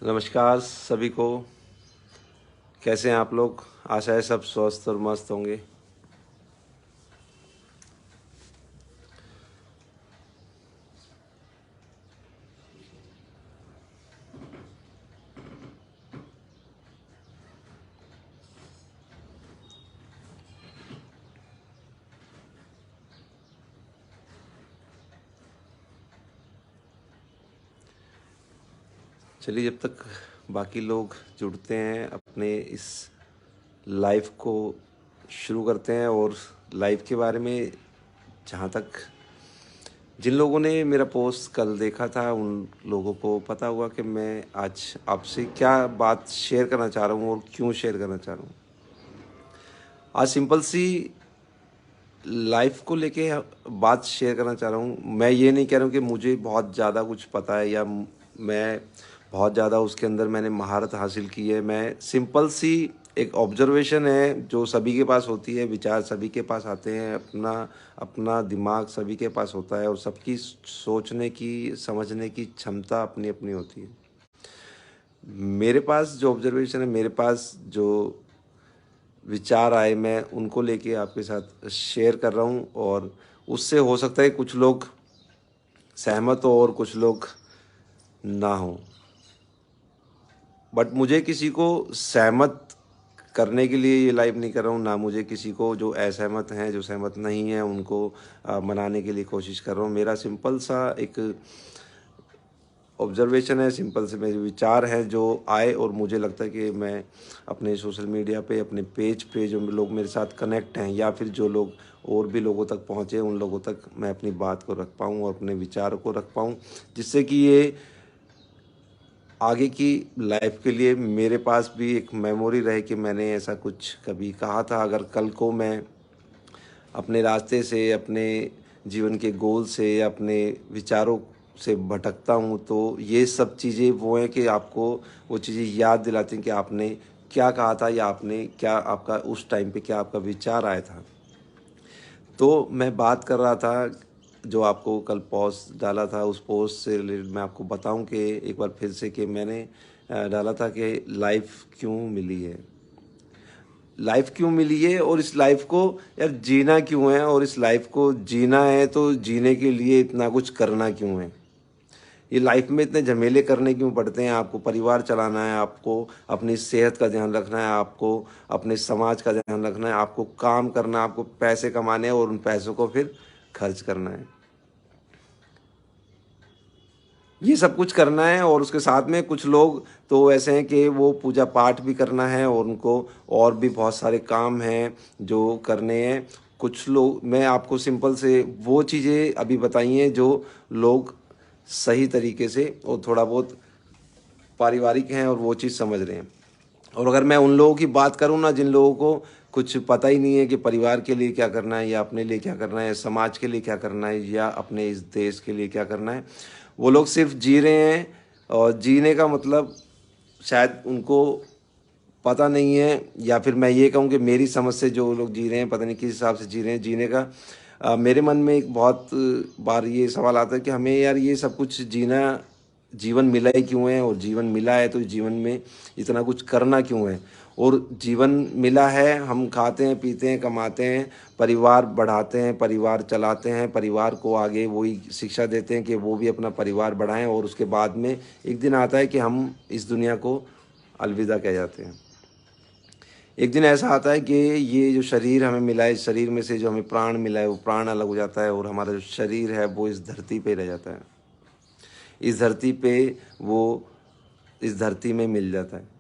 नमस्कार सभी को। कैसे हैं आप लोग? आशा है सब स्वस्थ और मस्त होंगे। चलिए, जब तक बाकी लोग जुड़ते हैं अपने इस लाइफ को शुरू करते हैं। और लाइफ के बारे में जहाँ तक जिन लोगों ने मेरा पोस्ट कल देखा था उन लोगों को पता हुआ कि मैं आज आपसे क्या बात शेयर करना चाह रहा हूँ और क्यों शेयर करना चाह रहा हूँ। आज सिंपल सी लाइफ को लेके बात शेयर करना चाह रहा हूँ। मैं ये नहीं कह रहा हूँ कि मुझे बहुत ज़्यादा कुछ पता है या मैं बहुत ज़्यादा उसके अंदर मैंने महारत हासिल की है। मैं सिंपल सी एक ऑब्जर्वेशन है जो सभी के पास होती है, विचार सभी के पास आते हैं, अपना अपना दिमाग सभी के पास होता है और सबकी सोचने की समझने की क्षमता अपनी अपनी होती है। मेरे पास जो ऑब्जर्वेशन है, मेरे पास जो विचार आए, मैं उनको लेके आपके साथ शेयर कर रहा हूँ। और उससे हो सकता है कुछ लोग सहमत हो और कुछ लोग ना हो। बट मुझे किसी को सहमत करने के लिए ये लाइव नहीं कर रहा हूँ, ना मुझे किसी को जो असहमत हैं, जो सहमत नहीं हैं, उनको मनाने के लिए कोशिश कर रहा हूँ। मेरा सिंपल सा एक ऑब्जर्वेशन है, सिंपल से मेरे विचार हैं जो आए और मुझे लगता है कि मैं अपने सोशल मीडिया पे, अपने पेज पे जो लोग मेरे साथ कनेक्ट हैं या फिर जो लोग और भी लोगों तक पहुँचे, उन लोगों तक मैं अपनी बात को रख पाऊँ और अपने विचारों को रख पाऊँ, जिससे कि ये आगे की लाइफ के लिए मेरे पास भी एक मेमोरी रहे कि मैंने ऐसा कुछ कभी कहा था। अगर कल को मैं अपने रास्ते से, अपने जीवन के गोल से या अपने विचारों से भटकता हूँ, तो ये सब चीज़ें वो हैं कि आपको वो चीज़ें याद दिलाती हैं कि आपने क्या कहा था या आपने क्या, आपका उस टाइम पे क्या आपका विचार आया था। तो मैं बात कर रहा था, जो आपको कल पोस्ट डाला था उस पोस्ट से रिलेटेड मैं आपको बताऊं कि एक बार फिर से कि मैंने डाला था कि लाइफ क्यों मिली है, लाइफ क्यों मिली है और इस लाइफ को यार जीना क्यों है, और इस लाइफ को जीना है तो जीने के लिए इतना कुछ करना क्यों है। ये लाइफ में इतने झमेले करने क्यों पड़ते हैं? आपको परिवार चलाना है, आपको अपनी सेहत का ध्यान रखना है, आपको अपने समाज का ध्यान रखना है, आपको काम करना है, आपको पैसे कमाने हैं और उन पैसों को फिर खर्च करना है। ये सब कुछ करना है और उसके साथ में कुछ लोग तो ऐसे हैं कि वो पूजा पाठ भी करना है और उनको और भी बहुत सारे काम हैं जो करने हैं। कुछ लोग, मैं आपको सिंपल से वो चीज़ें अभी बताई हैं जो लोग सही तरीके से और थोड़ा बहुत पारिवारिक हैं और वो चीज़ समझ रहे हैं। और अगर मैं उन लोगों की बात करूँ ना, जिन लोगों को कुछ पता ही नहीं है कि परिवार के लिए क्या करना है या अपने लिए क्या करना है, समाज के लिए क्या करना है या अपने इस देश के लिए क्या करना है, वो लोग सिर्फ जी रहे हैं। और जीने का मतलब शायद उनको पता नहीं है, या फिर मैं ये कहूँ कि मेरी समझ से जो लोग जी रहे हैं पता नहीं किस हिसाब से जी रहे हैं जीने का। मेरे मन में एक बहुत बार ये सवाल आता है कि हमें यार ये सब कुछ जीना, जीवन मिला ही क्यों है, और जीवन मिला है तो जीवन में इतना कुछ करना क्यों है। और जीवन मिला है, हम खाते हैं, पीते हैं, कमाते हैं, परिवार बढ़ाते हैं, परिवार चलाते हैं, परिवार को आगे वही शिक्षा देते हैं कि वो भी अपना परिवार बढ़ाएं, और उसके बाद में एक दिन आता है कि हम इस दुनिया को अलविदा कह जाते हैं। एक दिन ऐसा आता है कि ये जो शरीर हमें मिला है, इस शरीर में से जो हमें प्राण मिला है वो प्राण अलग हो जाता है और हमारा जो शरीर है वो इस धरती पे रह जाता है। इस धरती पे वो इस धरती में मिल जाता है।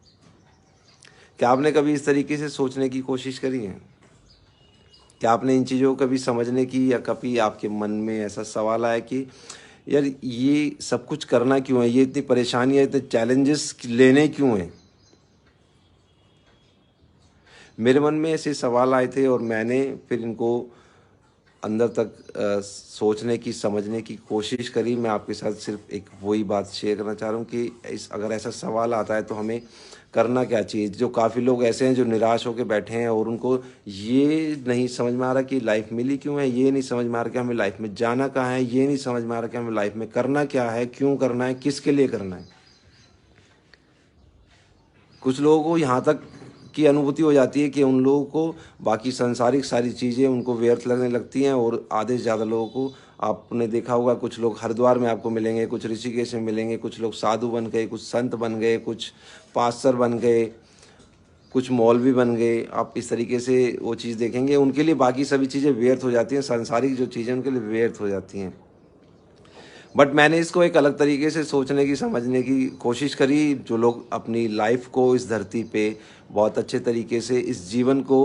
क्या आपने कभी इस तरीके से सोचने की कोशिश करी है? क्या आपने इन चीज़ों को कभी समझने की, या कभी आपके मन में ऐसा सवाल आया कि यार ये सब कुछ करना क्यों है, ये इतनी परेशानियाँ, इतने चैलेंजेस लेने क्यों हैं? मेरे मन में ऐसे सवाल आए थे और मैंने फिर इनको अंदर तक सोचने की, समझने की कोशिश करी। मैं आपके साथ सिर्फ एक वही बात शेयर करना चाह रहा हूँ कि इस अगर ऐसा सवाल आता है तो हमें करना क्या चाहिए। जो काफ़ी लोग ऐसे हैं जो निराश होकर बैठे हैं और उनको ये नहीं समझ में आ रहा कि लाइफ मिली क्यों है, ये नहीं समझ में आ रहा कि हमें लाइफ में जाना कहाँ है, ये नहीं समझ में आ रहा कि हमें लाइफ में करना क्या है, क्यों करना है, किसके लिए करना है। कुछ लोगों को यहाँ तक की अनुभूति हो जाती है कि उन लोगों को बाकी सांसारिक सारी चीज़ें उनको व्यर्थ लगने लगती हैं, और आधे से ज़्यादा लोगों को आपने देखा होगा, कुछ लोग हरिद्वार में आपको मिलेंगे, कुछ ऋषिकेश में मिलेंगे, कुछ लोग साधु बन गए, कुछ संत बन गए, कुछ पास्टर बन गए, कुछ मौलवी बन गए। आप इस तरीके से वो चीज़ देखेंगे, उनके लिए बाकी सभी चीज़ें व्यर्थ हो जाती हैं, सांसारिक जो चीज़ें उनके लिए व्यर्थ हो जाती हैं। बट मैंने इसको एक अलग तरीके से सोचने की, समझने की कोशिश करी। जो लोग अपनी लाइफ को इस धरती पे बहुत अच्छे तरीके से इस जीवन को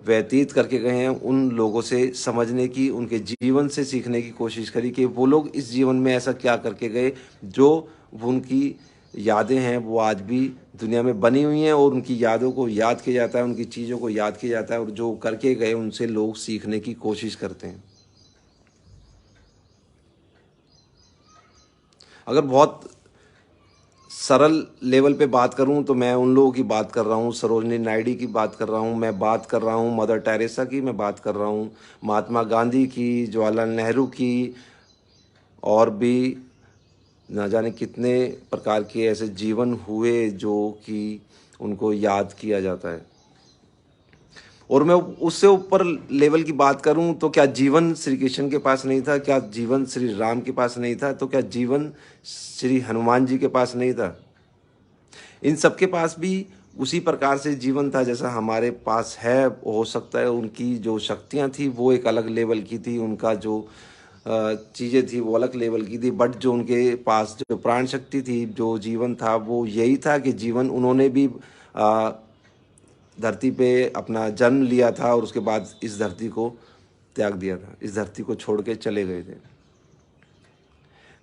व्यतीत करके गए हैं, उन लोगों से समझने की, उनके जीवन से सीखने की कोशिश करी कि वो लोग इस जीवन में ऐसा क्या करके गए जो उनकी यादें हैं वो आज भी दुनिया में बनी हुई हैं, और उनकी यादों को याद किया जाता है, उनकी चीज़ों को याद किया जाता है, और जो करके गए उनसे लोग सीखने की कोशिश करते हैं। अगर बहुत सरल लेवल पे बात करूं तो मैं उन लोगों की बात कर रहा हूं, सरोजनी नायडू की बात कर रहा हूं, मैं बात कर रहा हूं मदर टेरेसा की, मैं बात कर रहा हूं महात्मा गांधी की, जवाहरलाल नेहरू की, और भी ना जाने कितने प्रकार के ऐसे जीवन हुए जो कि उनको याद किया जाता है। और मैं उससे ऊपर लेवल की बात करूं तो क्या जीवन श्री कृष्ण के पास नहीं था? क्या जीवन श्री राम के पास नहीं था? तो क्या जीवन श्री हनुमान जी के पास नहीं था? इन सब के पास भी उसी प्रकार से जीवन था जैसा हमारे पास है। हो सकता है उनकी जो शक्तियां थी वो एक अलग लेवल की थी, उनका जो चीज़ें थी वो अलग लेवल की थी, बट जो उनके पास जो प्राण शक्ति थी, जो जीवन था, वो यही था कि जीवन उन्होंने भी धरती पे अपना जन्म लिया था, और उसके बाद इस धरती को त्याग दिया था, इस धरती को छोड़ के चले गए थे।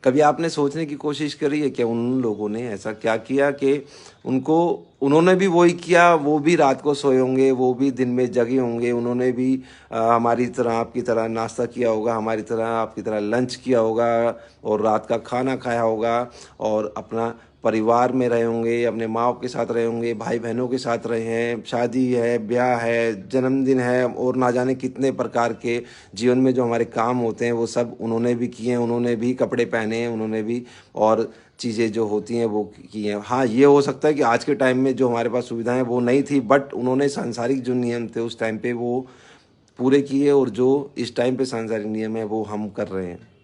कभी आपने सोचने की कोशिश करी है कि उन लोगों ने ऐसा क्या किया कि उनको, उन्होंने भी वही किया, वो भी रात को सोए होंगे, वो भी दिन में जगे होंगे, उन्होंने भी हमारी तरह आपकी तरह नाश्ता किया होगा, हमारी तरह आपकी तरह लंच किया होगा, और रात का खाना खाया होगा, और अपना परिवार में रहे होंगे, अपने माँ बाप के साथ रहे होंगे, भाई बहनों के साथ रहे हैं, शादी है, ब्याह है, जन्मदिन है, और ना जाने कितने प्रकार के जीवन में जो हमारे काम होते हैं वो सब उन्होंने भी किए हैं, उन्होंने भी कपड़े पहने हैं, उन्होंने भी और चीज़ें जो होती हैं वो की हैं। हाँ, ये हो सकता है कि आज के टाइम में जो हमारे पास सुविधाएं वो नहीं थी, बट उन्होंने सांसारिक जो नियम थे उस टाइम पे वो पूरे किए, और जो इस टाइम पे सांसारिक नियम है वो हम कर रहे हैं।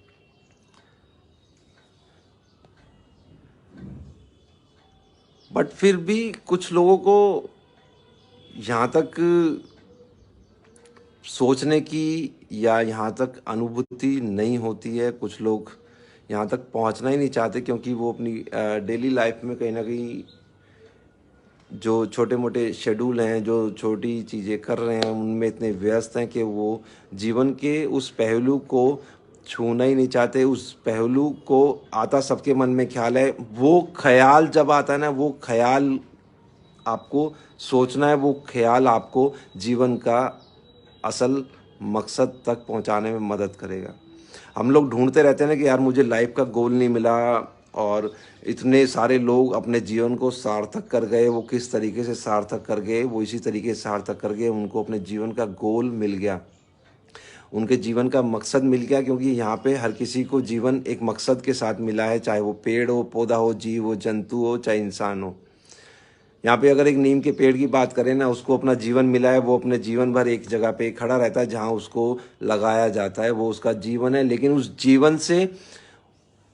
बट फिर भी कुछ लोगों को यहाँ तक सोचने की या यहाँ तक अनुभूति नहीं होती है। कुछ लोग यहाँ तक पहुँचना ही नहीं चाहते, क्योंकि वो अपनी डेली लाइफ में कहीं ना कहीं जो छोटे मोटे शेड्यूल हैं, जो छोटी चीज़ें कर रहे हैं, उनमें इतने व्यस्त हैं कि वो जीवन के उस पहलू को छूना ही नहीं चाहते। उस पहलू को आता, सबके मन में ख्याल है, वो ख्याल जब आता है ना, वो ख्याल आपको सोचना है, वो ख्याल आपको जीवन का असल मकसद तक पहुंचाने में मदद करेगा। हम लोग ढूंढते रहते हैं ना कि यार मुझे लाइफ का गोल नहीं मिला, और इतने सारे लोग अपने जीवन को सार्थक कर गए, वो किस तरीके से सार्थक कर गए, वो इसी तरीके से सार्थक कर गए, उनको अपने जीवन का गोल मिल गया, उनके जीवन का मकसद मिल गया। क्योंकि यहाँ पे हर किसी को जीवन एक मकसद के साथ मिला है, चाहे वो पेड़ हो, पौधा हो, जीव हो, जंतु हो, चाहे इंसान हो। यहाँ पे अगर एक नीम के पेड़ की बात करें ना, उसको अपना जीवन मिला है, वो अपने जीवन भर एक जगह पे खड़ा रहता है जहाँ उसको लगाया जाता है, वो उसका जीवन है। लेकिन उस जीवन से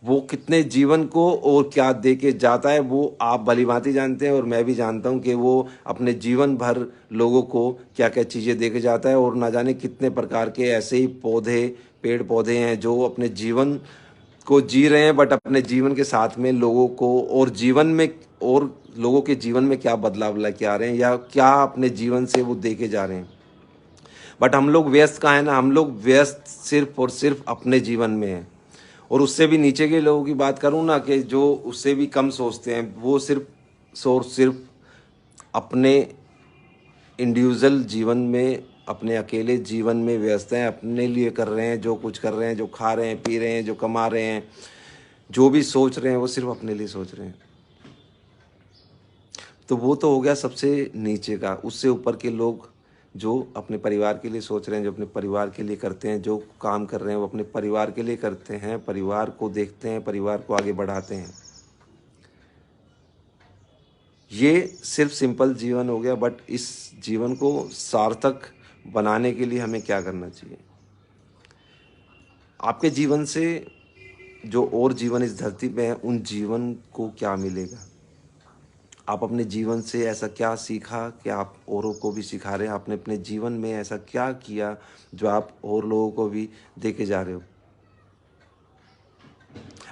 वो कितने जीवन को और क्या दे के जाता है वो आप भलीभांति जानते हैं, और मैं भी जानता हूँ कि वो अपने जीवन भर लोगों को क्या क्या चीज़ें दे के जाता है। और ना जाने कितने प्रकार के ऐसे ही पौधे, पेड़ पौधे हैं जो अपने जीवन को जी रहे हैं, बट अपने जीवन के साथ में लोगों को और जीवन में और लोगों के जीवन में क्या बदलाव लेके आ रहे हैं, या क्या अपने जीवन से वो दे के जा रहे हैं। बट हम लोग व्यस्त कहाँ है ना, हम लोग व्यस्त सिर्फ और सिर्फ अपने जीवन में हैं। और उससे भी नीचे के लोगों की बात करूँ ना, कि जो उससे भी कम सोचते हैं, वो सिर्फ अपने इंडिविजुअल जीवन में, अपने अकेले जीवन में व्यस्त हैं, अपने लिए कर रहे हैं, जो कुछ कर रहे हैं, जो खा रहे हैं, पी रहे हैं, जो कमा रहे हैं, जो भी सोच रहे हैं, वो सिर्फ अपने लिए सोच रहे हैं। तो वो तो हो गया सबसे नीचे का। उससे ऊपर के लोग जो अपने परिवार के लिए सोच रहे हैं, जो अपने परिवार के लिए करते हैं, जो काम कर रहे हैं वो अपने परिवार के लिए करते हैं, परिवार को देखते हैं, परिवार को आगे बढ़ाते हैं। ये सिर्फ सिंपल जीवन हो गया, बट इस जीवन को सार्थक बनाने के लिए हमें क्या करना चाहिए? आपके जीवन से जो और जीवन इस धरती पे हैं, उन जीवन को क्या मिलेगा? आप अपने जीवन से ऐसा क्या सीखा कि आप औरों को भी सिखा रहे हैं? आपने अपने जीवन में ऐसा क्या किया जो आप और लोगों को भी दे के जा रहे हो?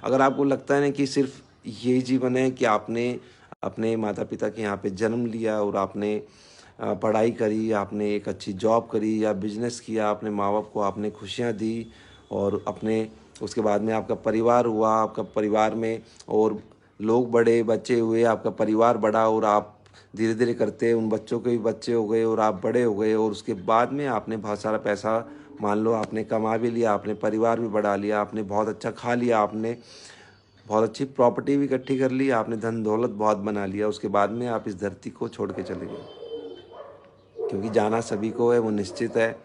अगर आपको लगता है ना कि सिर्फ यही जीवन है कि आपने अपने माता-पिता के यहाँ पे जन्म लिया और आपने पढ़ाई करी, आपने एक अच्छी जॉब करी या बिज़नेस किया, अपने माँ-बाप को आपने खुशियाँ दी और अपने उसके बाद में आपका परिवार हुआ, आपका परिवार में और लोग बढ़े, बच्चे हुए, आपका परिवार बढ़ा और आप धीरे-धीरे करते उन बच्चों के भी बच्चे हो गए और आप बड़े हो गए और उसके बाद में आपने बहुत सारा पैसा मान लो आपने कमा भी लिया, आपने परिवार भी बढ़ा लिया, आपने बहुत अच्छा खा लिया, आपने बहुत अच्छी प्रॉपर्टी भी इकट्ठी कर ली, आपने धन दौलत बहुत बना लिया, उसके बाद में आप इस धरती को छोड़ के चले गए। क्योंकि जाना सभी को है, वो निश्चित है।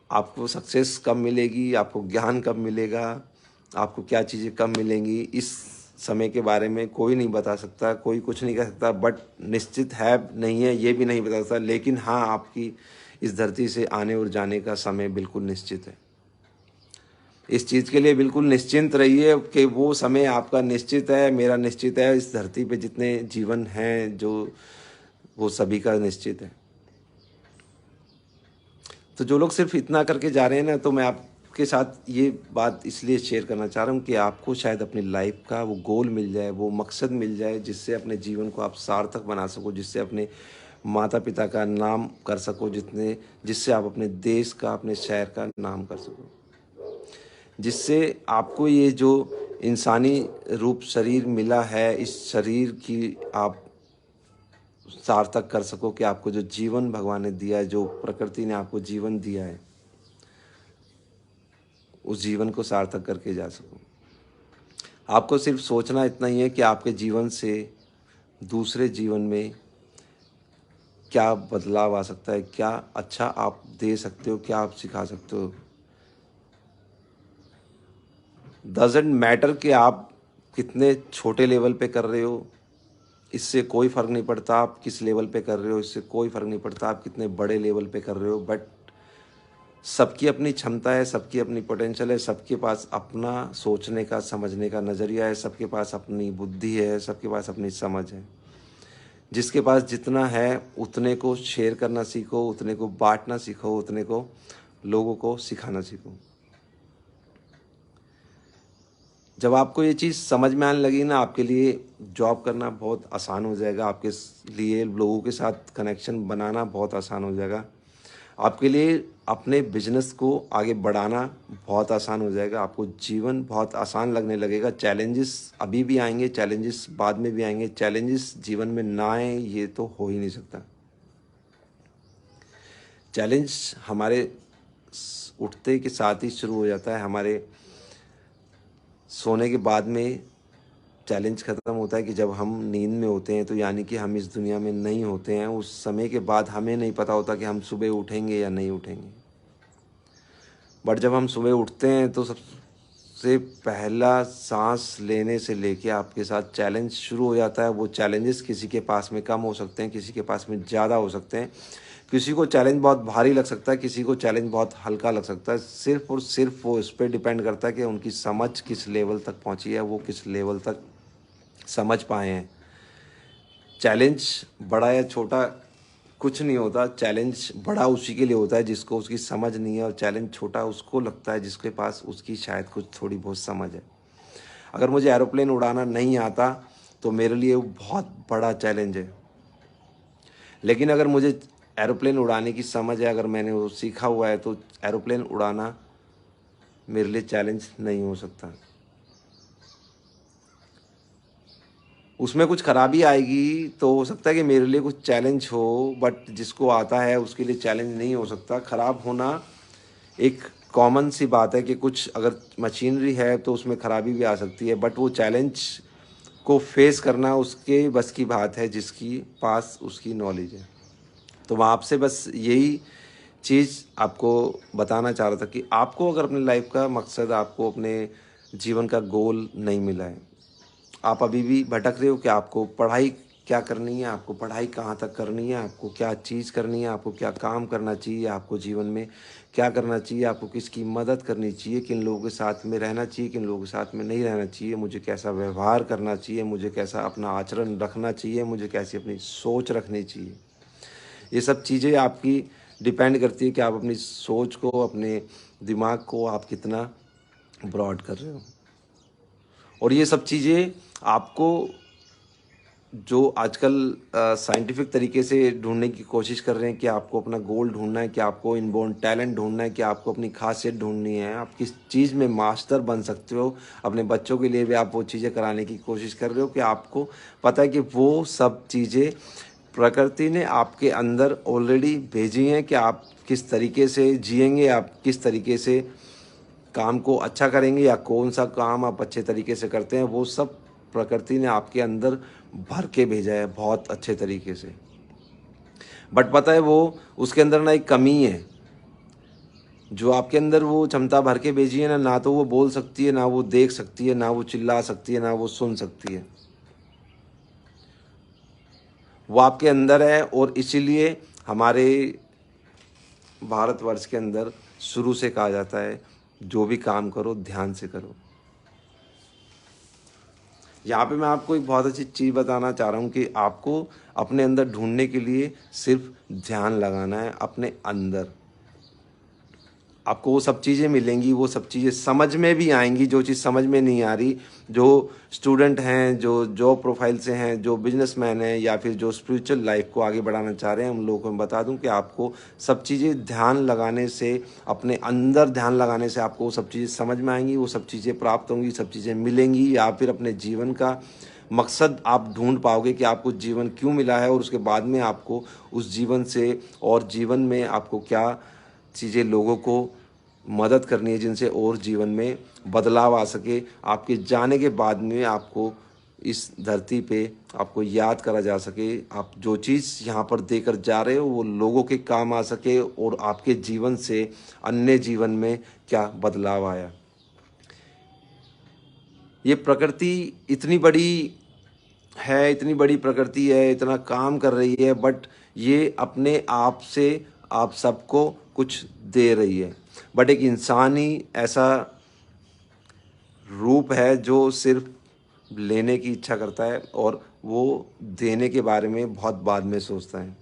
आपको सक्सेस कब मिलेगी, आपको ज्ञान कब मिलेगा, आपको क्या चीज़ें कब मिलेंगी, इस समय के बारे में कोई नहीं बता सकता, कोई कुछ नहीं कह सकता, बट निश्चित है नहीं है ये भी नहीं बता सकता। लेकिन हाँ, आपकी इस धरती से आने और जाने का समय बिल्कुल निश्चित है। इस चीज़ के लिए बिल्कुल निश्चिंत रहिए कि वो समय आपका निश्चित है, मेरा निश्चित है, इस धरती पे जितने जीवन हैं जो वो सभी का निश्चित है। तो जो लोग सिर्फ इतना करके जा रहे हैं ना, तो मैं आपके साथ ये बात इसलिए शेयर करना चाह रहा हूँ कि आपको शायद अपनी लाइफ का वो गोल मिल जाए, वो मकसद मिल जाए, जिससे अपने जीवन को आप सार्थक बना सको, जिससे अपने माता पिता का नाम कर सको, जिससे आप अपने देश का, अपने शहर का नाम कर सको, जिससे आपको ये जो इंसानी रूप शरीर मिला है, इस शरीर की आप सार्थक कर सको कि आपको जो जीवन भगवान ने दिया है, जो प्रकृति ने आपको जीवन दिया है, उस जीवन को सार्थक करके जा सको। आपको सिर्फ सोचना इतना ही है कि आपके जीवन से दूसरे जीवन में क्या बदलाव आ सकता है, क्या अच्छा आप दे सकते हो, क्या आप सिखा सकते हो। डज़न्ट मैटर कि आप कितने छोटे लेवल पे कर रहे हो, इससे कोई फ़र्क नहीं पड़ता। आप किस लेवल पे कर रहे हो, इससे कोई फ़र्क नहीं पड़ता। आप कितने बड़े लेवल पे कर रहे हो, बट सबकी अपनी क्षमता है, सबकी अपनी पोटेंशियल है, सबके पास अपना सोचने का, समझने का नज़रिया है, सबके पास अपनी बुद्धि है, सबके पास अपनी समझ है। जिसके पास जितना है उतने को शेयर करना सीखो, उतने को बाँटना सीखो, उतने को लोगों को सिखाना सीखो। जब आपको ये चीज़ समझ में आने लगी ना, आपके लिए जॉब करना बहुत आसान हो जाएगा, आपके लिए लोगों के साथ कनेक्शन बनाना बहुत आसान हो जाएगा, आपके लिए अपने बिजनेस को आगे बढ़ाना बहुत आसान हो जाएगा, आपको जीवन बहुत आसान लगने लगेगा। चैलेंजेस अभी भी आएंगे, चैलेंजेस बाद में भी आएंगे, चैलेंजेस जीवन में ना आए ये तो हो ही नहीं सकता। चैलेंज हमारे उठते के साथ ही शुरू हो जाता है, हमारे सोने के बाद में चैलेंज ख़त्म होता है कि जब हम नींद में होते हैं, तो यानी कि हम इस दुनिया में नहीं होते हैं। उस समय के बाद हमें नहीं पता होता कि हम सुबह उठेंगे या नहीं उठेंगे, बट जब हम सुबह उठते हैं तो सबसे पहला सांस लेने से लेके आपके साथ चैलेंज शुरू हो जाता है। वो चैलेंजेस किसी के पास में कम हो सकते हैं, किसी के पास में ज़्यादा हो सकते हैं, किसी को चैलेंज बहुत भारी लग सकता है, किसी को चैलेंज बहुत हल्का लग सकता है। सिर्फ और सिर्फ वो इस पर डिपेंड करता है कि उनकी समझ किस लेवल तक पहुंची है, वो किस लेवल तक समझ पाए हैं। चैलेंज बड़ा या छोटा कुछ नहीं होता, चैलेंज बड़ा उसी के लिए होता है जिसको उसकी समझ नहीं है, और चैलेंज छोटा उसको लगता है जिसके पास उसकी शायद कुछ थोड़ी बहुत समझ है। अगर मुझे एरोप्लेन उड़ाना नहीं आता तो मेरे लिए वो बहुत बड़ा चैलेंज है, लेकिन अगर मुझे एरोप्लेन उड़ाने की समझ है, अगर मैंने वो सीखा हुआ है, तो एरोप्लेन उड़ाना मेरे लिए चैलेंज नहीं हो सकता। उसमें कुछ खराबी आएगी तो हो सकता है कि मेरे लिए कुछ चैलेंज हो, बट जिसको आता है उसके लिए चैलेंज नहीं हो सकता। ख़राब होना एक कॉमन सी बात है कि कुछ अगर मशीनरी है तो उसमें खराबी भी आ सकती है, बट वो चैलेंज को फेस करना उसके बस की बात है जिसकी पास उसकी नॉलेज है। तो मैं आपसे बस यही चीज़ आपको बताना चाह रहा था कि आपको अगर अपनी लाइफ का मकसद, आपको अपने जीवन का गोल नहीं मिला है, आप अभी भी भटक रहे हो कि आपको पढ़ाई क्या करनी है, आपको पढ़ाई कहाँ तक करनी है, आपको क्या चीज़ करनी है, आपको क्या काम करना चाहिए, आपको जीवन में क्या करना चाहिए, आपको किसकी मदद करनी चाहिए, किन लोगों के साथ में रहना चाहिए, किन लोगों के साथ में नहीं रहना चाहिए, मुझे कैसा व्यवहार करना चाहिए, मुझे कैसा अपना आचरण रखना चाहिए, मुझे कैसी अपनी सोच रखनी चाहिए। ये सब चीज़ें आपकी डिपेंड करती है कि आप अपनी सोच को, अपने दिमाग को आप कितना ब्रॉड कर रहे हो। और ये सब चीज़ें आपको जो आजकल साइंटिफिक तरीके से ढूंढने की कोशिश कर रहे हैं कि आपको अपना गोल ढूंढना है, कि आपको इनबॉर्न टैलेंट ढूंढना है, कि आपको अपनी खासियत ढूंढनी है, आप किस चीज़ में मास्टर बन सकते हो। अपने बच्चों के लिए भी आप वो चीज़ें कराने की कोशिश कर रहे हो कि आपको पता है कि वो सब चीज़ें प्रकृति ने आपके अंदर ऑलरेडी भेजी हैं कि आप किस तरीके से जिएंगे, आप किस तरीके से काम को अच्छा करेंगे या कौन सा काम आप अच्छे तरीके से करते हैं, वो सब प्रकृति ने आपके अंदर भर के भेजा है बहुत अच्छे तरीके से। बट पता है वो उसके अंदर ना एक कमी है, जो आपके अंदर वो क्षमता भर के भेजी है ना, ना तो वो बोल सकती है, ना वो देख सकती है, ना वो चिल्ला सकती है, ना वो सुन सकती है। वो आपके अंदर है और इसीलिए हमारे भारतवर्ष के अंदर शुरू से कहा जाता है, जो भी काम करो ध्यान से करो। यहाँ पे मैं आपको एक बहुत अच्छी चीज़ बताना चाह रहा हूँ कि आपको अपने अंदर ढूंढने के लिए सिर्फ ध्यान लगाना है अपने अंदर। आपको वो सब चीज़ें मिलेंगी, वो सब चीज़ें समझ में भी आएंगी। जो चीज़ समझ में नहीं आ रही, जो स्टूडेंट हैं, जो जॉब प्रोफाइल से हैं, जो बिजनेसमैन हैं, या फिर जो स्पिरिचुअल लाइफ को आगे बढ़ाना चाह रहे हैं, उन लोगों को मैं बता दूं कि आपको सब चीज़ें ध्यान लगाने से, अपने अंदर ध्यान लगाने से आपको वो सब चीज़ें समझ में आएंगी, वो सब चीज़ें प्राप्त होंगी, सब चीज़ें मिलेंगी, या फिर अपने जीवन का मकसद आप ढूंढ पाओगे कि आपको जीवन क्यों मिला है, और उसके बाद में आपको उस जीवन से और जीवन में आपको क्या चीज़ें लोगों को मदद करनी है, जिनसे और जीवन में बदलाव आ सके। आपके जाने के बाद में आपको इस धरती पे आपको याद करा जा सके, आप जो चीज़ यहाँ पर देकर जा रहे हो वो लोगों के काम आ सके, और आपके जीवन से अन्य जीवन में क्या बदलाव आया। ये प्रकृति इतनी बड़ी है, इतनी बड़ी प्रकृति है, इतना काम कर रही है, बट ये अपने आप से आप सबको कुछ दे रही है। बट एक इंसान ही ऐसा रूप है जो सिर्फ लेने की इच्छा करता है, और वो देने के बारे में बहुत बाद में सोचता है।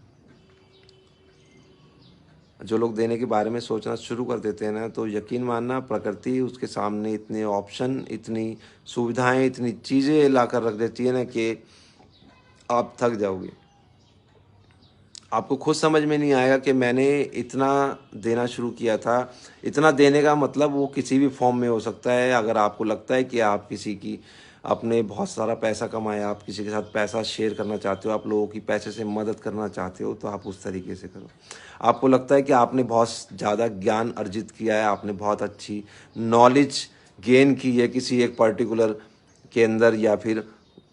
जो लोग देने के बारे में सोचना शुरू कर देते हैं ना, तो यकीन मानना प्रकृति उसके सामने इतने ऑप्शन, इतनी सुविधाएं, इतनी चीज़ें ला कर रख देती है ना कि आप थक जाओगे। आपको खुद समझ में नहीं आएगा कि मैंने इतना देना शुरू किया था। इतना देने का मतलब वो किसी भी फॉर्म में हो सकता है। अगर आपको लगता है कि आप किसी की आपने बहुत सारा पैसा कमाया, आप किसी के साथ पैसा शेयर करना चाहते हो, आप लोगों की पैसे से मदद करना चाहते हो, तो आप उस तरीके से करो। आपको लगता है कि आपने बहुत ज़्यादा ज्ञान अर्जित किया है, आपने बहुत अच्छी नॉलेज गेन की है किसी एक पर्टिकुलर के अंदर, या फिर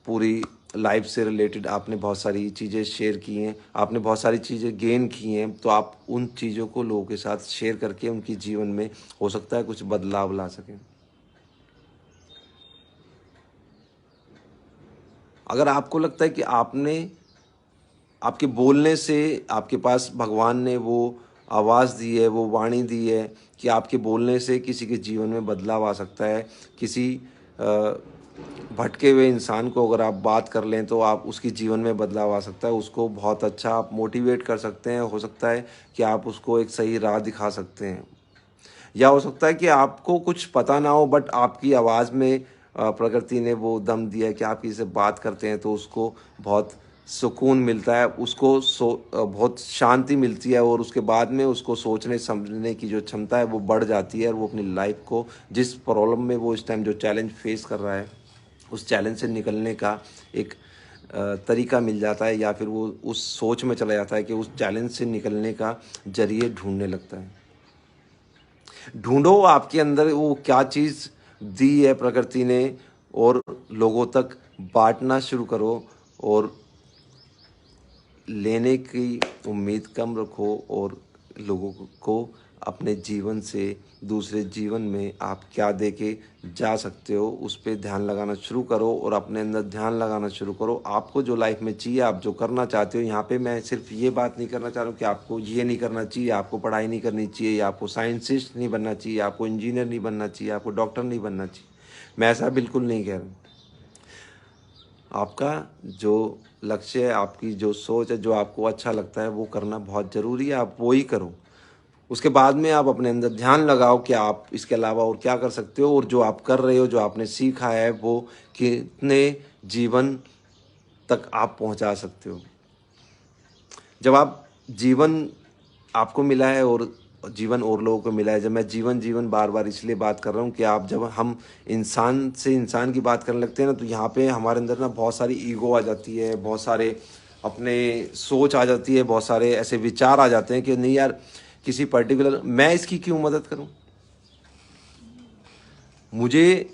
पूरी लाइफ से रिलेटेड आपने बहुत सारी चीज़ें शेयर की हैं, आपने बहुत सारी चीज़ें गेन की हैं, तो आप उन चीज़ों को लोगों के साथ शेयर करके उनकी जीवन में हो सकता है कुछ बदलाव ला सकें। अगर आपको लगता है कि आपने आपके बोलने से आपके पास भगवान ने वो आवाज़ दी है, वो वाणी दी है कि आपके बोलने से किसी के जीवन में बदलाव आ सकता है, किसी अ, भटके हुए इंसान को अगर आप बात कर लें तो आप उसके जीवन में बदलाव आ सकता है, उसको बहुत अच्छा आप मोटिवेट कर सकते हैं। हो सकता है कि आप उसको एक सही राह दिखा सकते हैं, या हो सकता है कि आपको कुछ पता ना हो, बट आपकी आवाज़ में प्रकृति ने वो दम दिया है कि आप किसी से बात करते हैं तो उसको बहुत सुकून मिलता है, उसको बहुत शांति मिलती है, और उसके बाद में उसको सोचने समझने की जो क्षमता है वो बढ़ जाती है, और वो अपनी लाइफ को, जिस प्रॉब्लम में वो इस टाइम जो चैलेंज फेस कर रहा है, उस चैलेंज से निकलने का एक तरीका मिल जाता है, या फिर वो उस सोच में चला जाता है कि उस चैलेंज से निकलने का जरिए ढूंढने लगता है। ढूंढो आपके अंदर वो क्या चीज़ दी है प्रकृति ने, और लोगों तक बांटना शुरू करो, और लेने की उम्मीद कम रखो, और लोगों को अपने जीवन से दूसरे जीवन में आप क्या दे के जा सकते हो, उस पे ध्यान लगाना शुरू करो और अपने अंदर ध्यान लगाना शुरू करो। आपको जो लाइफ में चाहिए, आप जो करना चाहते हो, यहाँ पे मैं सिर्फ ये बात नहीं करना चाह रहा हूँ कि आपको ये नहीं करना चाहिए, आपको पढ़ाई नहीं करनी चाहिए, या आपको साइंटिस्ट नहीं बनना चाहिए, आपको इंजीनियर नहीं बनना चाहिए, आपको डॉक्टर नहीं बनना चाहिए। मैं ऐसा बिल्कुल नहीं कह रहा हूँ। आपका जो लक्ष्य है, आपकी जो सोच है, जो आपको अच्छा लगता है वो करना बहुत ज़रूरी है, आप वो ही करो। उसके बाद में आप अपने अंदर ध्यान लगाओ कि आप इसके अलावा और क्या कर सकते हो, और जो आप कर रहे हो, जो आपने सीखा है, वो कितने जीवन तक आप पहुंचा सकते हो। जब आप जीवन आपको मिला है और जीवन और लोगों को मिला है, जब मैं जीवन जीवन बार बार इसलिए बात कर रहा हूँ कि आप जब हम इंसान से इंसान की बात करने लगते हैं ना, तो यहाँ पे हमारे अंदर ना बहुत सारी ईगो आ जाती है, बहुत सारे अपने सोच आ जाती है, बहुत सारे ऐसे विचार आ जाते हैं कि नहीं यार, किसी पर्टिकुलर मैं इसकी क्यों मदद करूं, मुझे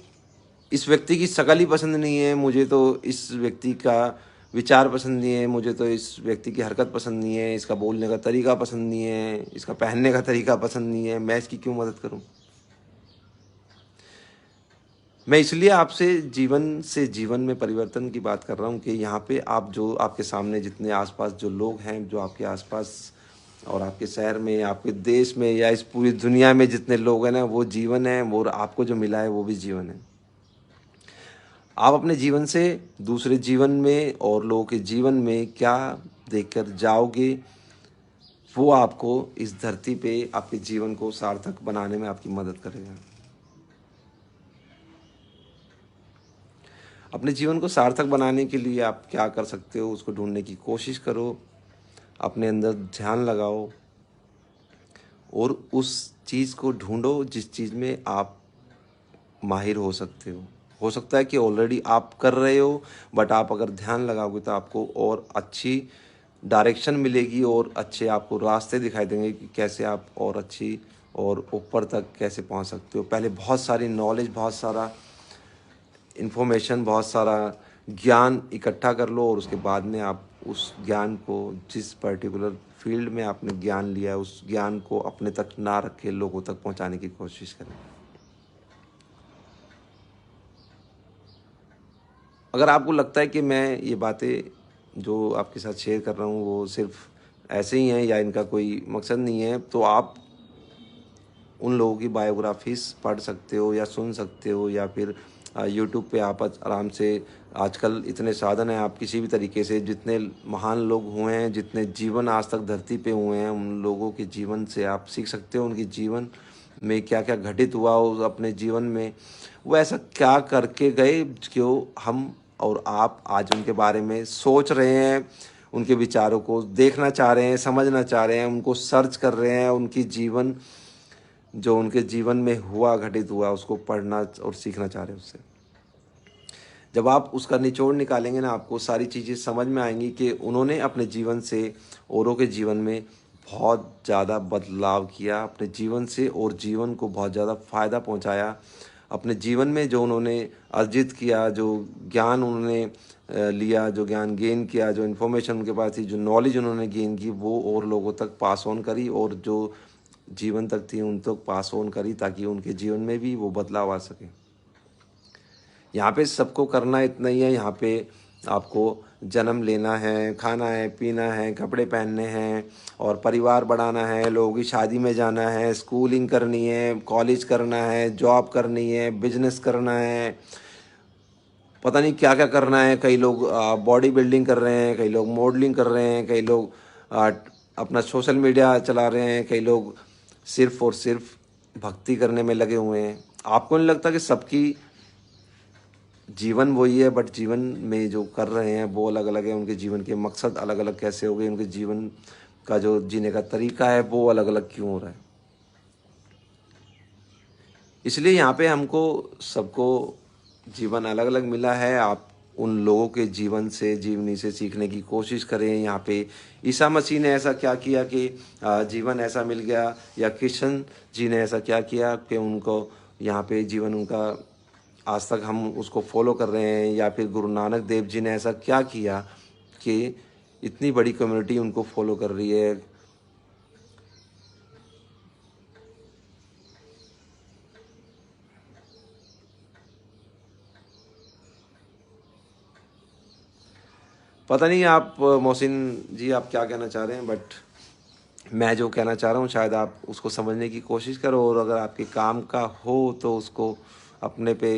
इस व्यक्ति की शक्ल ही पसंद नहीं है, मुझे तो इस व्यक्ति का विचार पसंद नहीं है, मुझे तो इस व्यक्ति की हरकत पसंद नहीं है, इसका बोलने का तरीका पसंद नहीं है, इसका पहनने का तरीका पसंद नहीं है, मैं इसकी क्यों मदद करूं। मैं इसलिए आपसे जीवन से जीवन में परिवर्तन की बात कर रहा हूँ कि यहाँ पे आप जो आपके सामने जितने आसपास जो लोग हैं, जो आपके आसपास और आपके शहर में, आपके देश में, या इस पूरी दुनिया में जितने लोग हैं ना, वो जीवन है, और आपको जो मिला है वो भी जीवन है। आप अपने जीवन से दूसरे जीवन में और लोगों के जीवन में क्या देकर जाओगे, वो आपको इस धरती पे आपके जीवन को सार्थक बनाने में आपकी मदद करेगा। अपने जीवन को सार्थक बनाने के लिए आप क्या कर सकते हो, उसको ढूंढने की कोशिश करो, अपने अंदर ध्यान लगाओ और उस चीज़ को ढूंढो जिस चीज़ में आप माहिर हो सकते हो। हो सकता है कि ऑलरेडी आप कर रहे हो, बट आप अगर ध्यान लगाओगे तो आपको और अच्छी डायरेक्शन मिलेगी और अच्छे आपको रास्ते दिखाई देंगे कि कैसे आप और अच्छी और ऊपर तक कैसे पहुंच सकते हो। पहले बहुत सारी नॉलेज, बहुत सारा इन्फॉर्मेशन, बहुत सारा ज्ञान इकट्ठा कर लो, और उसके बाद में आप उस ज्ञान को, जिस पर्टिकुलर फील्ड में आपने ज्ञान लिया है, उस ज्ञान को अपने तक ना रखे लोगों तक पहुंचाने की कोशिश करें। अगर आपको लगता है कि मैं ये बातें जो आपके साथ शेयर कर रहा हूँ वो सिर्फ ऐसे ही हैं या इनका कोई मकसद नहीं है, तो आप उन लोगों की बायोग्राफीज़ पढ़ सकते हो या सुन सकते हो, या फिर यूट्यूब पे आप आराम से, आजकल इतने साधन हैं, आप किसी भी तरीके से जितने महान लोग हुए हैं, जितने जीवन आज तक धरती पे हुए हैं, उन लोगों के जीवन से आप सीख सकते हो, उनके जीवन में क्या क्या घटित हुआ, उस अपने जीवन में वो ऐसा क्या करके गए, क्यों हम और आप आज उनके बारे में सोच रहे हैं, उनके विचारों को देखना चाह रहे हैं, समझना चाह रहे हैं, उनको सर्च कर रहे हैं, उनकी जीवन जो उनके जीवन में हुआ, घटित हुआ, उसको पढ़ना और सीखना चाह रहे हैं उससे। जब आप उसका निचोड़ निकालेंगे ना, आपको सारी चीज़ें समझ में आएंगी कि उन्होंने अपने जीवन से औरों के जीवन में बहुत ज़्यादा बदलाव किया, अपने जीवन से और जीवन को बहुत ज़्यादा फ़ायदा पहुंचाया। अपने जीवन में जो उन्होंने अर्जित किया, जो ज्ञान उन्होंने लिया, जो ज्ञान गेन किया, जो इन्फॉर्मेशन उनके पास थी, जो नॉलेज उन्होंने गेन की, वो और लोगों तक पास ऑन करी, और जो जीवन तक थी उन तक पास ऑन करी, ताकि उनके जीवन में भी वो बदलाव आ सके। यहाँ पे सबको करना इतना ही है, यहाँ पे आपको जन्म लेना है, खाना है, पीना है, कपड़े पहनने हैं, और परिवार बढ़ाना है, लोगों की शादी में जाना है, स्कूलिंग करनी है, कॉलेज करना है, जॉब करनी है, बिजनेस करना है, पता नहीं क्या क्या करना है। कई लोग बॉडी बिल्डिंग कर रहे हैं, कई लोग मॉडलिंग कर रहे हैं, कई लोग आ, अपना सोशल मीडिया चला रहे हैं, कई लोग सिर्फ और सिर्फ भक्ति करने में लगे हुए हैं। आपको नहीं लगता कि सबकी जीवन वही है, बट जीवन में जो कर रहे हैं वो अलग अलग है, उनके जीवन के मकसद अलग अलग कैसे हो गए, उनके जीवन का जो जीने का तरीका है वो अलग अलग क्यों हो रहा है। इसलिए यहाँ पे हमको सबको जीवन अलग अलग मिला है। आप उन लोगों के जीवन से, जीवनी से सीखने की कोशिश करें। यहाँ पे ईसा मसीह ने ऐसा क्या किया कि जीवन ऐसा मिल गया, या कृष्ण जी ने ऐसा क्या किया कि उनको यहाँ पे जीवन उनका आज तक हम उसको फॉलो कर रहे हैं, या फिर गुरु नानक देव जी ने ऐसा क्या किया कि इतनी बड़ी कम्युनिटी उनको फॉलो कर रही है। पता नहीं आप मोहसिन जी आप क्या कहना चाह रहे हैं, बट मैं जो कहना चाह रहा हूँ शायद आप उसको समझने की कोशिश करो, और अगर आपके काम का हो तो उसको अपने पे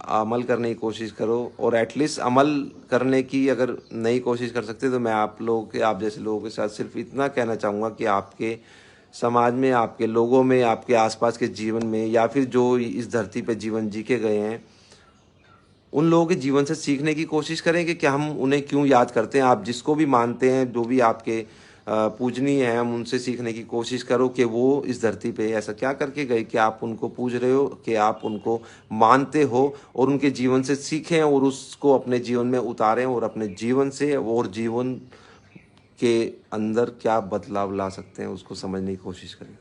अमल करने की कोशिश करो। और एटलीस्ट अमल करने की अगर नई कोशिश कर सकते तो मैं आप लोगों के, आप जैसे लोगों के साथ सिर्फ इतना कहना चाहूँगा कि आपके समाज में, आपके लोगों में, आपके आसपास के जीवन में, या फिर जो इस धरती पे जीवन जी के गए हैं, उन लोगों के जीवन से सीखने की कोशिश करें कि क्या हम उन्हें क्यों याद करते हैं। आप जिसको भी मानते हैं, जो भी आपके पूजनीय हैं, हम उनसे सीखने की कोशिश करो कि वो इस धरती पे ऐसा क्या करके गए कि आप उनको पूज रहे हो, कि आप उनको मानते हो, और उनके जीवन से सीखें और उसको अपने जीवन में उतारें, और अपने जीवन से और जीवन के अंदर क्या बदलाव ला सकते हैं उसको समझने की कोशिश करें।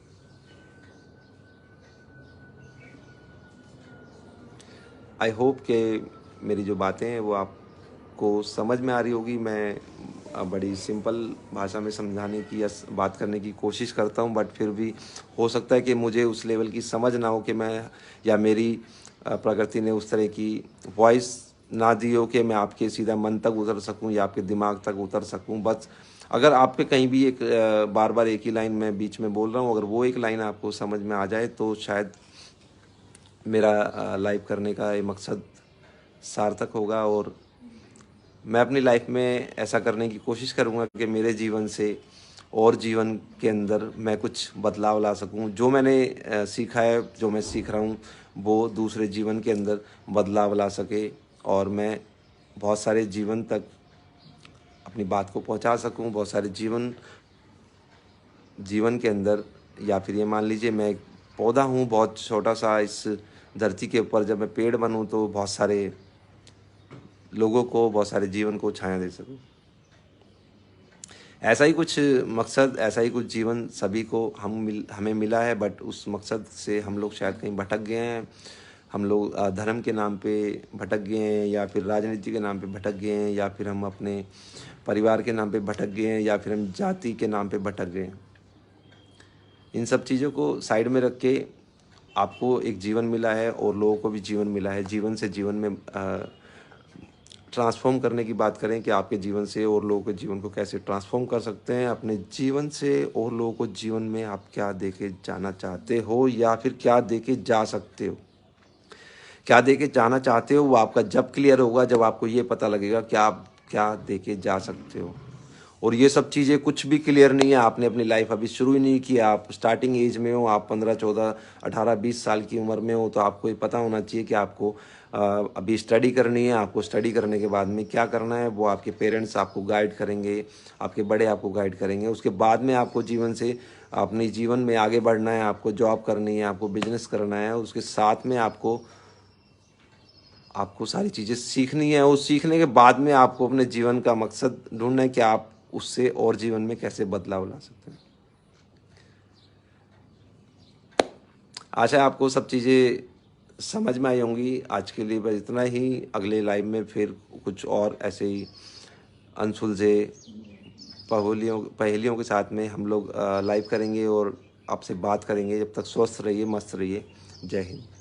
आई होप कि मेरी जो बातें हैं वो आपको समझ में आ रही होगी। मैं बड़ी सिंपल भाषा में समझाने की या बात करने की कोशिश करता हूँ, बट फिर भी हो सकता है कि मुझे उस लेवल की समझ ना हो कि मैं, या मेरी प्रकृति ने उस तरह की वॉइस ना दी हो कि मैं आपके सीधा मन तक उतर सकूं या आपके दिमाग तक उतर सकूं। बस अगर आप पे कहीं भी एक बार बार एक ही लाइन मैं बीच में बोल रहा हूँ, अगर वो एक लाइन आपको समझ में आ जाए तो शायद मेरा लाइव करने का ये मकसद सार्थक होगा। और मैं अपनी लाइफ में ऐसा करने की कोशिश करूँगा कि मेरे जीवन से और जीवन के अंदर मैं कुछ बदलाव ला सकूँ। जो मैंने सीखा है, जो मैं सीख रहा हूँ, वो दूसरे जीवन के अंदर बदलाव ला सके, और मैं बहुत सारे जीवन तक अपनी बात को पहुँचा सकूँ। बहुत सारे जीवन जीवन के अंदर, या फिर ये मान लीजिए मैं एक पौधा हूँ बहुत छोटा सा इस धरती के ऊपर, जब मैं पेड़ बनूँ तो बहुत सारे लोगों को, बहुत सारे जीवन को छाया दे सकूँ। ऐसा ही कुछ मकसद, ऐसा ही कुछ जीवन सभी को हमें मिला है, बट उस मकसद से हम लोग शायद कहीं भटक गए हैं। हम लोग धर्म के नाम पे भटक गए हैं, या फिर राजनीति के नाम पे भटक गए हैं, या फिर हम अपने परिवार के नाम पे भटक गए हैं, या फिर हम जाति के नाम पे भटक गए हैं। इन सब चीज़ों को साइड में रख के आपको एक जीवन मिला है और लोगों को भी जीवन मिला है। जीवन से जीवन में ट्रांसफ़ॉर्म करने की बात करें कि आपके जीवन से और लोगों के जीवन को कैसे ट्रांसफ़ॉर्म कर सकते हैं। अपने जीवन से और लोगों को जीवन में आप क्या देके जाना चाहते हो, या फिर क्या देके जा सकते हो। क्या देके जाना चाहते हो वो आपका जब क्लियर होगा, जब आपको ये पता लगेगा कि आप क्या देके जा सकते हो। और ये सब चीज़ें कुछ भी क्लियर नहीं है, आपने अपनी लाइफ अभी शुरू ही नहीं की, आप स्टार्टिंग एज में हो, आप 15, 14, 18, 20 साल की उम्र में हो, तो आपको ये पता होना चाहिए कि आपको अभी स्टडी करनी है। आपको स्टडी करने के बाद में क्या करना है वो आपके पेरेंट्स आपको गाइड करेंगे, आपके बड़े आपको गाइड करेंगे। उसके बाद में आपको जीवन से अपने जीवन में आगे बढ़ना है, आपको जॉब करनी है, आपको बिजनेस करना है, उसके साथ में आपको आपको सारी चीज़ें सीखनी है। और सीखने के बाद में आपको अपने जीवन का मकसद ढूंढना है कि आप उससे और जीवन में कैसे बदलाव ला सकते हैं। आशा है आपको सब चीज़ें समझ में आई होंगी। आज के लिए बस इतना ही। अगले लाइव में फिर कुछ और ऐसे ही अनसुलझे पहेलियों के साथ में हम लोग लाइव करेंगे और आपसे बात करेंगे। जब तक स्वस्थ रहिए, मस्त रहिए। जय हिंद।